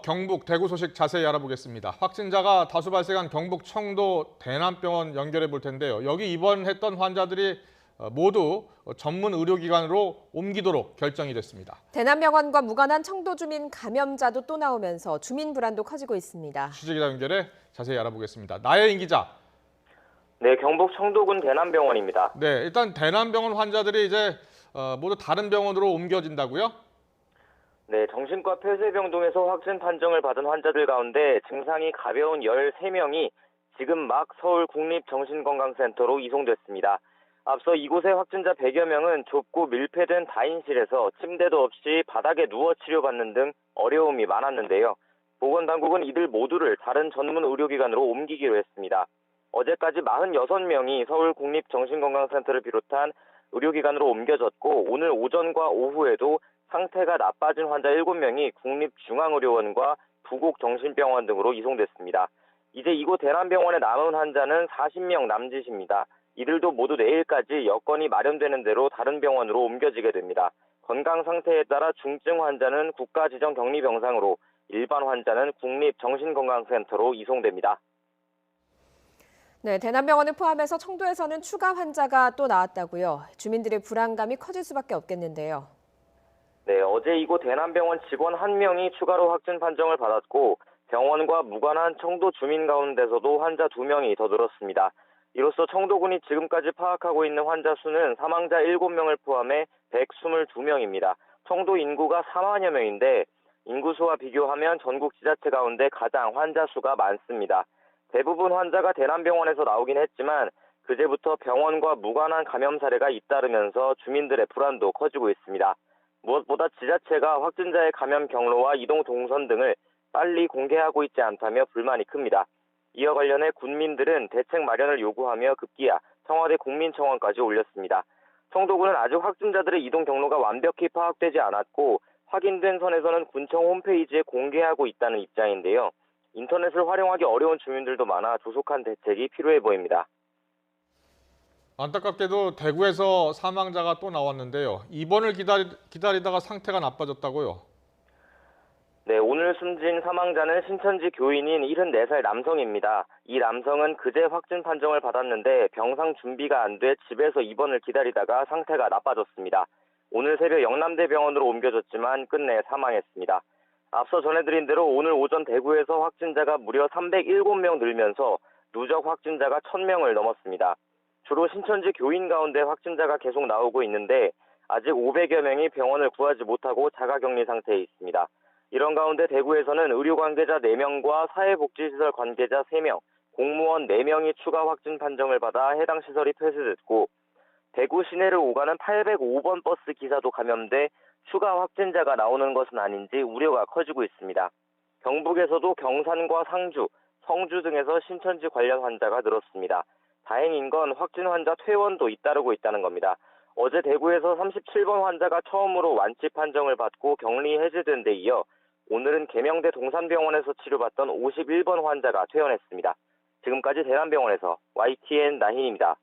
경북, 대구 소식 자세히 알아보겠습니다. 확진자가 다수 발생한 경북 청도 대남병원 연결해 볼 텐데요. 여기 입원했던 환자들이 모두 전문 의료기관으로 옮기도록 결정이 됐습니다. 대남병원과 무관한 청도 주민 감염자도 또 나오면서 주민 불안도 커지고 있습니다. 취재기자 연결해 자세히 알아보겠습니다. 나혜인 기자. 네, 경북 청도군 대남병원입니다. 네, 일단 대남병원 환자들이 이제 모두 다른 병원으로 옮겨진다고요? 네, 정신과 폐쇄병동에서 확진 판정을 받은 환자들 가운데 증상이 가벼운 13명이 지금 막 서울 국립정신건강센터로 이송됐습니다. 앞서 이곳의 확진자 100여 명은 좁고 밀폐된 다인실에서 침대도 없이 바닥에 누워 치료받는 등 어려움이 많았는데요. 보건당국은 이들 모두를 다른 전문 의료기관으로 옮기기로 했습니다. 어제까지 46명이 서울 국립정신건강센터를 비롯한 의료기관으로 옮겨졌고 오늘 오전과 오후에도 상태가 나빠진 환자 7명이 국립중앙의료원과 부곡정신병원 등으로 이송됐습니다. 이제 이곳 대남병원에 남은 환자는 40명 남짓입니다. 이들도 모두 내일까지 여건이 마련되는 대로 다른 병원으로 옮겨지게 됩니다. 건강 상태에 따라 중증 환자는 국가지정격리병상으로, 일반 환자는 국립정신건강센터로 이송됩니다. 네, 대남병원을 포함해서 청도에서는 추가 환자가 또 나왔다고요. 주민들의 불안감이 커질 수밖에 없겠는데요. 네, 어제 이곳 대남병원 직원 1명이 추가로 확진 판정을 받았고 병원과 무관한 청도 주민 가운데서도 환자 2명이 더 늘었습니다. 이로써 청도군이 지금까지 파악하고 있는 환자 수는 사망자 7명을 포함해 122명입니다. 청도 인구가 4만여 명인데 인구수와 비교하면 전국 지자체 가운데 가장 환자 수가 많습니다. 대부분 환자가 대남병원에서 나오긴 했지만 그제부터 병원과 무관한 감염 사례가 잇따르면서 주민들의 불안도 커지고 있습니다. 무엇보다 지자체가 확진자의 감염 경로와 이동 동선 등을 빨리 공개하고 있지 않다며 불만이 큽니다. 이와 관련해 군민들은 대책 마련을 요구하며 급기야 청와대 국민청원까지 올렸습니다. 청도군은 아직 확진자들의 이동 경로가 완벽히 파악되지 않았고 확인된 선에서는 군청 홈페이지에 공개하고 있다는 입장인데요. 인터넷을 활용하기 어려운 주민들도 많아 조속한 대책이 필요해 보입니다. 안타깝게도 대구에서 사망자가 또 나왔는데요. 입원을 기다리다가 상태가 나빠졌다고요? 네, 오늘 숨진 사망자는 신천지 교인인 74살 남성입니다. 이 남성은 그제 확진 판정을 받았는데 병상 준비가 안 돼 집에서 입원을 기다리다가 상태가 나빠졌습니다. 오늘 새벽 영남대병원으로 옮겨졌지만 끝내 사망했습니다. 앞서 전해드린 대로 오늘 오전 대구에서 확진자가 무려 307명 늘면서 누적 확진자가 1000명을 넘었습니다. 주로 신천지 교인 가운데 확진자가 계속 나오고 있는데 아직 500여 명이 병원을 구하지 못하고 자가격리 상태에 있습니다. 이런 가운데 대구에서는 의료 관계자 4명과 사회복지시설 관계자 3명, 공무원 4명이 추가 확진 판정을 받아 해당 시설이 폐쇄됐고 대구 시내를 오가는 805번 버스 기사도 감염돼 추가 확진자가 나오는 것은 아닌지 우려가 커지고 있습니다. 경북에서도 경산과 상주, 성주 등에서 신천지 관련 환자가 늘었습니다. 다행인 건 확진 환자 퇴원도 잇따르고 있다는 겁니다. 어제 대구에서 37번 환자가 처음으로 완치 판정을 받고 격리 해제된 데 이어 오늘은 계명대 동산병원에서 치료받던 51번 환자가 퇴원했습니다. 지금까지 대남병원에서 YTN 나hin입니다.